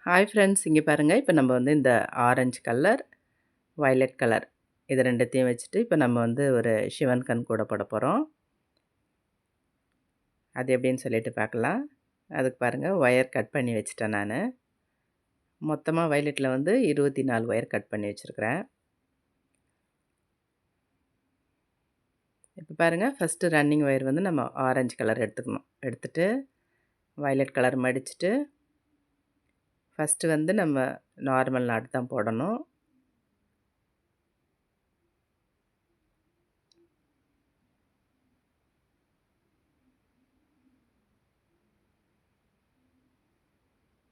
Hi friends, இங்கே பாருங்கள். இப்போ நம்ம வந்து இந்த ஆரஞ்சு கலர், வயலட் கலர் இது ரெண்டுத்தையும் வச்சுட்டு இப்போ நம்ம வந்து ஒரு சிவன் கண் கூட போட போகிறோம். அது எப்படின்னு சொல்லிட்டு பார்க்கலாம். அதுக்கு பாருங்கள், ஒயர் கட் பண்ணி வச்சுட்டேன் நான். மொத்தமாக வயலட்டில் வந்து 24 ஒயர் கட் பண்ணி வச்சுருக்கிறேன். இப்போ பாருங்கள், ஃபஸ்ட்டு ரன்னிங் ஒயர் வந்து நம்ம ஆரஞ்சு கலர் எடுத்துக்கணும். எடுத்துகிட்டு வயலட் கலர் மடிச்சுட்டு ஃபஸ்ட்டு வந்து நம்ம நார்மல் நாட் தான் போடணும்.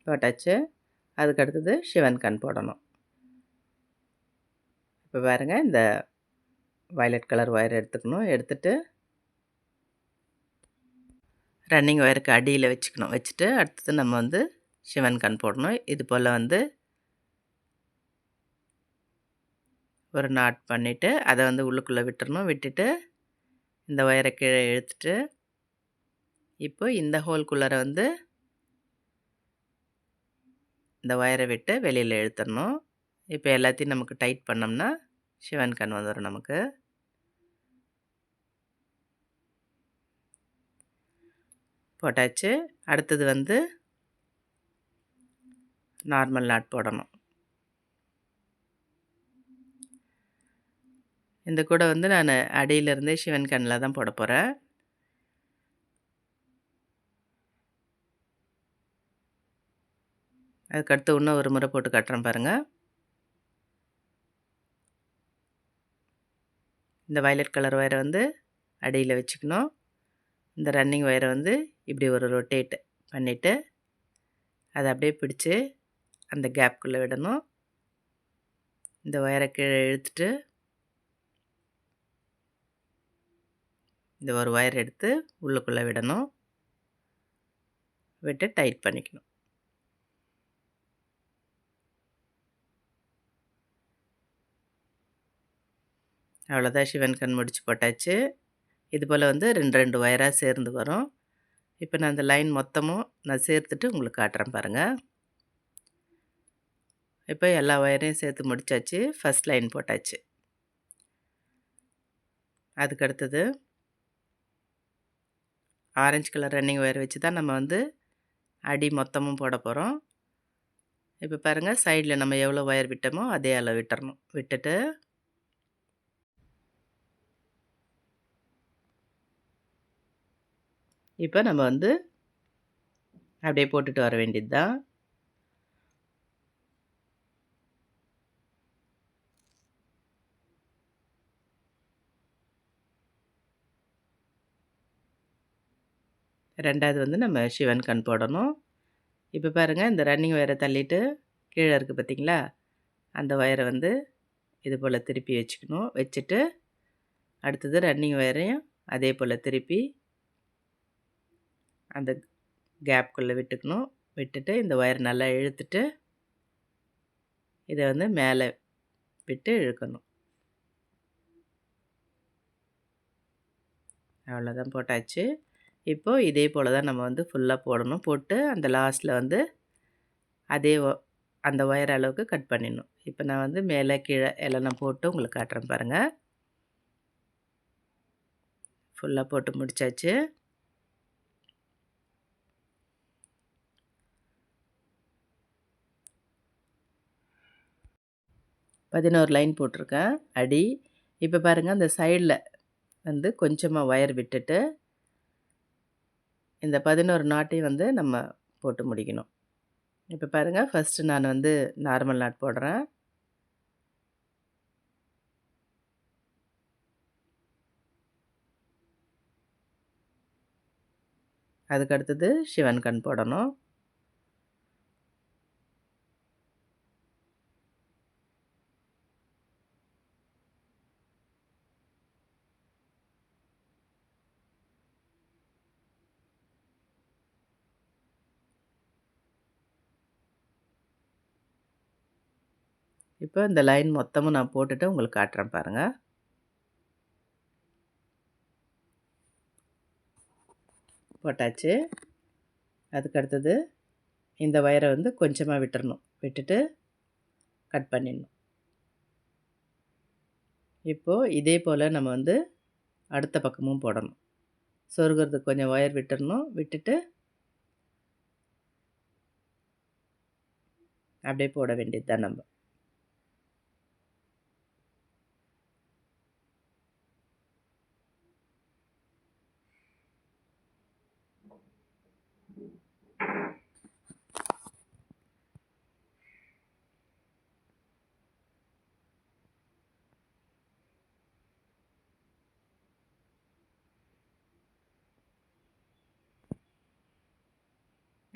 போட்டாச்சு. அதுக்கு அடுத்தது சிவன் கண் போடணும். இப்போ பாருங்கள், இந்த வயலட் கலர் ஒயர் எடுத்துக்கணும். எடுத்துகிட்டு ரன்னிங் ஒயருக்கு அடியில் வச்சுக்கணும். வச்சுட்டு அடுத்தது நம்ம வந்து சிவன் கண் போடணும். இது போல் வந்து ஒரு நாட் பண்ணிவிட்டு அதை வந்து உள்ளுக்குள்ளே விட்டுறணும். விட்டுட்டு இந்த ஒயரை கீழே இழுத்துட்டு இப்போ இந்த ஹோல்குள்ளார வந்து இந்த ஒயரை விட்டு வெளியில் இழுத்துடணும். இப்போ எல்லாத்தையும் நமக்கு டைட் பண்ணோம்னா சிவன் கண் வந்துடும் நமக்கு. போட்டாச்சு. அடுத்தது வந்து நார்மல் நாட் போடணும். இந்த கூட வந்து நான் அடியிலிருந்தே சிவன் கண்ணில் தான் போட போகிறேன். அதுக்கடுத்து இன்னும் ஒரு முறை போட்டு காட்டுறேன் பாருங்கள். இந்த வயலட் கலர் ஒயரை வந்து அடியில் வச்சுக்கணும். இந்த ரன்னிங் ஒயரை வந்து இப்படி ஒரு ரொட்டேட் பண்ணிவிட்டு அதை அப்படியே பிடிச்சி அந்த கேப்குள்ளே விடணும். இந்த ஒயரை கீழே இழுத்துட்டு இந்த ஒரு ஒயர் எடுத்து உள்ளுக்குள்ளே விடணும். விட்டு டைட் பண்ணிக்கணும். அவ்வளோதான், சிவன் கண் முடிச்சு போட்டாச்சு. இது போல் வந்து 2 ஒயராக சேர்ந்து வரும். இப்போ நான் அந்த லைன் மொத்தமும் நான் சேர்த்துட்டு உங்களுக்கு காட்டுறேன் பாருங்கள். இப்போ எல்லா ஒயரையும் சேர்த்து முடித்தாச்சு. ஃபஸ்ட் லைன் போட்டாச்சு. அதுக்கு அடுத்தது ஆரஞ்சு கலர் ரன்னிங் ஒயர் வச்சு தான் நம்ம வந்து அடி மொத்தமும் போட போகிறோம். இப்போ பாருங்கள், சைடில் நம்ம எவ்வளோ ஒயர் விட்டோமோ அதே அளவு விட்டுறணும். விட்டுட்டு இப்போ நம்ம வந்து அப்படியே போட்டுட்டு வர வேண்டியது தான். ரெண்டாவது வந்து நம்ம சிவன் கண் போடணும். இப்போ பாருங்கள், இந்த ரன்னிங் ஒயரை தள்ளிட்டு கீழே இருக்குது பார்த்திங்களா, அந்த ஒயரை வந்து இது போல் திருப்பி வச்சுக்கணும். வச்சுட்டு அடுத்தது ரன்னிங் ஒயரையும் அதே போல் திருப்பி அந்த கேப்குள்ளே விட்டுக்கணும். விட்டுட்டு இந்த ஒயர் நல்லா இழுத்துட்டு இதை வந்து மேலே விட்டு இழுக்கணும். அவ்வளோதான், போட்டாச்சு. இப்போது இதே போல் தான் நம்ம வந்து ஃபுல்லாக போடணும். போட்டு அந்த லாஸ்ட்டில் வந்து அதே அந்த ஒயர் அளவுக்கு கட் பண்ணிடணும். இப்போ நான் வந்து மேலே கீழே எல்லாம் நான் போட்டு உங்களுக்கு காட்டுறேன் பாருங்கள். ஃபுல்லாக போட்டு முடித்தாச்சு. பதினோரு லைன் போட்டிருக்கேன் அடி. இப்போ பாருங்கள், அந்த சைடில் வந்து கொஞ்சமாக ஒயர் விட்டுட்டு இந்த 11 நாட்டையும் வந்து நம்ம போட்டு முடிக்கணும். இப்போ பாருங்கள், ஃபஸ்ட்டு நான் வந்து நார்மல் நாட் போடுறேன். அதுக்கு அடுத்தது சிவன் கண் போடணும். இப்போ இந்த லைன் மொத்தமும் நான் போட்டுட்டு உங்களுக்கு காட்டுறேன் பாருங்கள். போட்டாச்சு. அதுக்கு அடுத்தது இந்த ஒயரை வந்து கொஞ்சமாக விட்டுறணும். விட்டுட்டு கட் பண்ணிடணும். இப்போது இதே போல் நம்ம வந்து அடுத்த பக்கமும் போடணும். சொருகிறதுக்கு கொஞ்சம் ஒயர் விட்டுறணும். விட்டுட்டு அப்படியே போட வேண்டியது தான் நம்ம.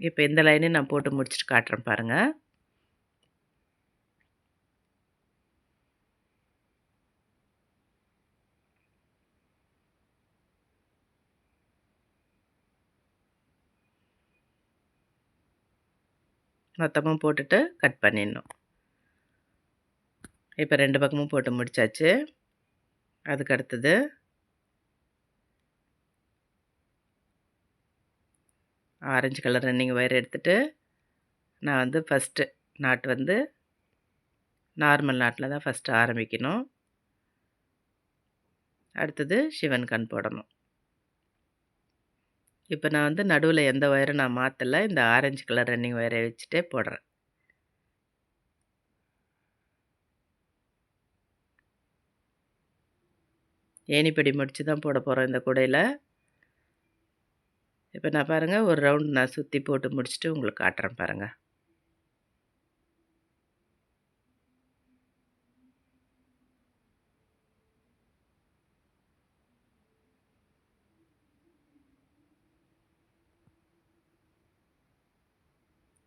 இப்போ இந்த லைனையும் நான் போட்டு முடிச்சுட்டு காட்டுறேன் பாருங்கள். மொத்தமும் போட்டுட்டு கட் பண்ணிடணும். இப்போ 2 பக்கமும் போட்டு முடிச்சாச்சு. அதுக்கு அடுத்தது ஆரஞ்சு கலர் ரன்னிங் ஒயர் எடுத்துகிட்டு நான் வந்து ஃபஸ்ட்டு நாட் வந்து நார்மல் நாட்டில் தான் ஃபஸ்ட்டு ஆரம்பிக்கணும். அடுத்தது சிவன் கண் போடணும். இப்போ நான் வந்து நடுவில் எந்த ஒயரும் நான் மாற்றலை. இந்த ஆரஞ்சு கலர் ரன்னிங் ஒயரை வச்சுட்டே போடுறேன். ஏணிப்படி முடிச்சு தான் போட போகிறோம் இந்த கூடையில். இப்போ நான் பாருங்கள் ஒரு ரவுண்ட் நான் சுற்றி போட்டு முடிச்சுட்டு உங்களுக்கு காட்டுறேன் பாருங்கள்.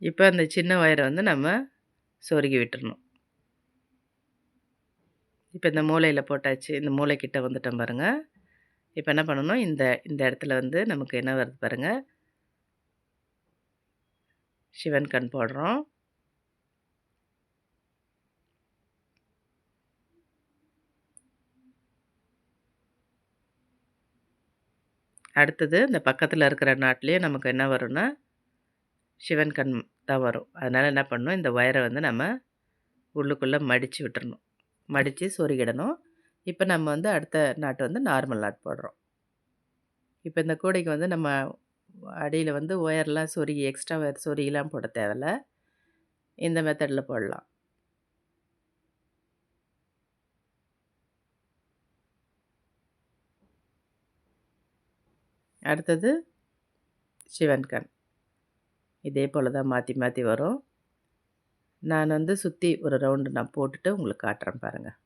இப்போ அந்த சின்ன ஒயரை வந்து நம்ம சொருகி விட்டுறணும். இப்போ இந்த மூலையில் போட்டாச்சு. இந்த மூலைக்கிட்ட வந்துட்டோம் பாருங்கள். இப்போ என்ன பண்ணணும், இந்த இந்த இடத்துல வந்து நமக்கு என்ன வருது பாருங்கள், சிவன் கண் போடுறோம். அடுத்தது இந்த பக்கத்தில் இருக்கிற நாட்லேயே நமக்கு என்ன வரும்னா சிவன் கண் தான் வரும். அதனால் என்ன பண்ணணும், இந்த ஒயரை வந்து நம்ம உள்ளுக்குள்ளே மடித்து விட்டுறணும். மடித்து சொருகிடணும். இப்போ நம்ம வந்து அடுத்த நாட்டு வந்து நார்மல் நாட் போடுறோம். இப்போ இந்த கூடைக்கு வந்து நம்ம அடியில் வந்து ஒயர்லாம் சொருகி எக்ஸ்ட்ரா ஒயர் சொருகிலாம் போட தேவையில்ல. இந்த மெத்தடில் போடலாம். அடுத்தது சிவன் கண். இதே போல் தான் மாற்றி மாற்றி வரும். நான் வந்து சுற்றி ஒரு ரவுண்டு நான் போட்டுட்டு உங்களுக்கு காட்டுறேன் பாருங்கள்.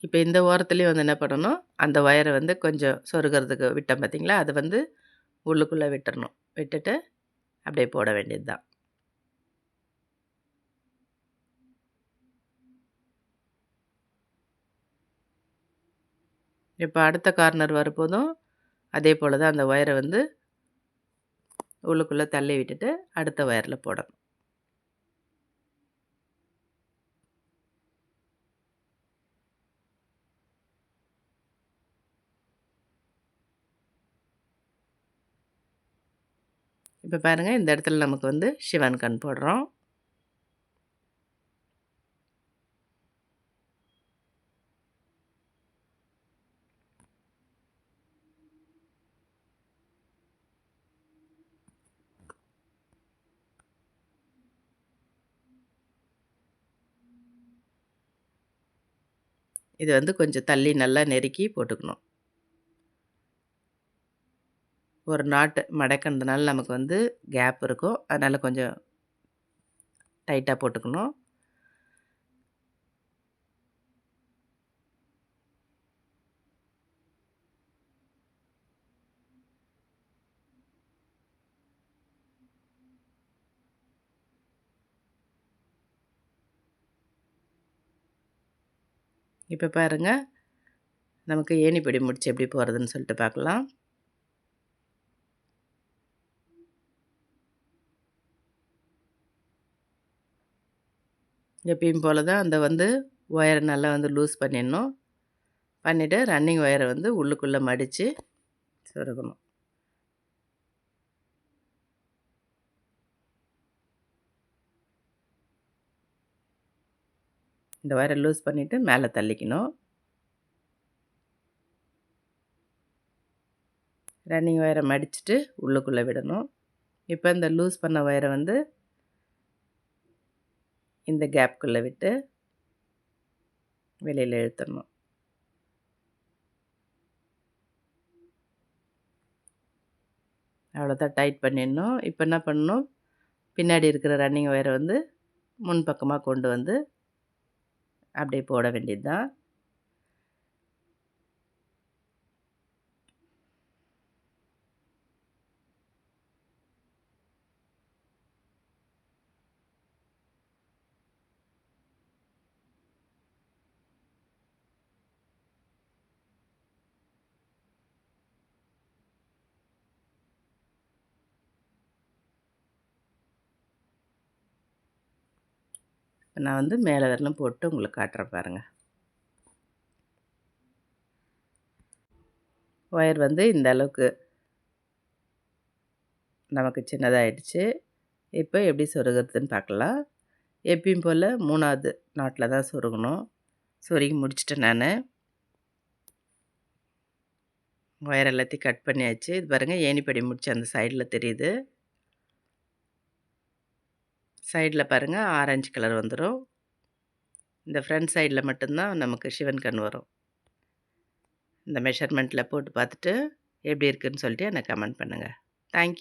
இப்போ இந்த ஓரத்துலேயும் வந்து என்ன பண்ணணும், அந்த ஒயரை வந்து கொஞ்சம் சொருகிறதுக்கு விட்டோம் பார்த்தீங்களா, அதை வந்து உள்ளுக்குள்ளே விட்டுறணும். விட்டுட்டு அப்படியே போட வேண்டியது தான். இப்போ அடுத்த கார்னர் வரும்போதும் அதே போல் தான் அந்த ஒயரை வந்து உள்ளுக்குள்ளே தள்ளி விட்டுட்டு அடுத்த ஒயரில் போடணும். இப்போ பாருங்கள் இந்த இடத்துல நமக்கு வந்து சிவன் கண் போடுறோம். இது வந்து கொஞ்சம் தள்ளி நல்லா நெருக்கி போட்டுக்கணும். ஒரு நாட்டு மடக்கிறதுனால நமக்கு வந்து கேப் இருக்கும். அதனால் கொஞ்சம் டைட்டாக போட்டுக்கணும். இப்போ பாருங்கள், நமக்கு ஏணிப்படி முடிச்சு எப்படி போகிறதுன்னு சொல்லிட்டு பார்க்கலாம். எப்பயும் போல தான் அந்த ஒயரை நல்லா லூஸ் பண்ணிடணும். பண்ணிவிட்டு ரன்னிங் ஒயரை உள்ளுக்குள்ளே மடித்து சொருகணும். இந்த ஒயரை லூஸ் பண்ணிவிட்டு மேலே தள்ளிக்கணும். ரன்னிங் ஒயரை மடிச்சுட்டு உள்ளுக்குள்ளே விடணும். இப்போ இந்த லூஸ் பண்ண ஒயரை இந்த கேப்புக்குள்ளே விட்டு வெளியில் இழுத்துடணும். அவ்வளோதான், டைட் பண்ணிடணும். இப்போ என்ன பண்ணணும், பின்னாடி இருக்கிற ரன்னிங் ஒயரை முன் பக்கமாக கொண்டு அப்படியே போட வேண்டியது தான். நான் மேலே வரலும் போட்டு உங்களுக்கு காட்டுறேன் பாருங்கள். ஒயர் இந்த அளவுக்கு நமக்கு சின்னதாகிடுச்சு. இப்போ எப்படி சொருகிறதுன்னு பார்க்கலாம். எப்பயும் போல் 3வது நாட்டில் தான் சொருகணும். சொருகி முடிச்சிட்டேன் நான். ஒயர் எல்லாத்தையும் கட் பண்ணியாச்சு. இது பாருங்கள், ஏணிப்படி முடிச்சு அந்த சைடில் தெரியுது. சைடில் பாருங்கள், ஆரஞ்சு கலர் வந்துடும். இந்த ஃப்ரண்ட் சைடில் மட்டும்தான் நமக்கு சிவன் கண் வரும். இந்த மெஷர்மெண்ட்டில் போட்டு பார்த்துட்டு எப்படி இருக்குதுன்னு சொல்லிட்டு எனக்கு கமெண்ட் பண்ணுங்கள். தேங்க்யூ.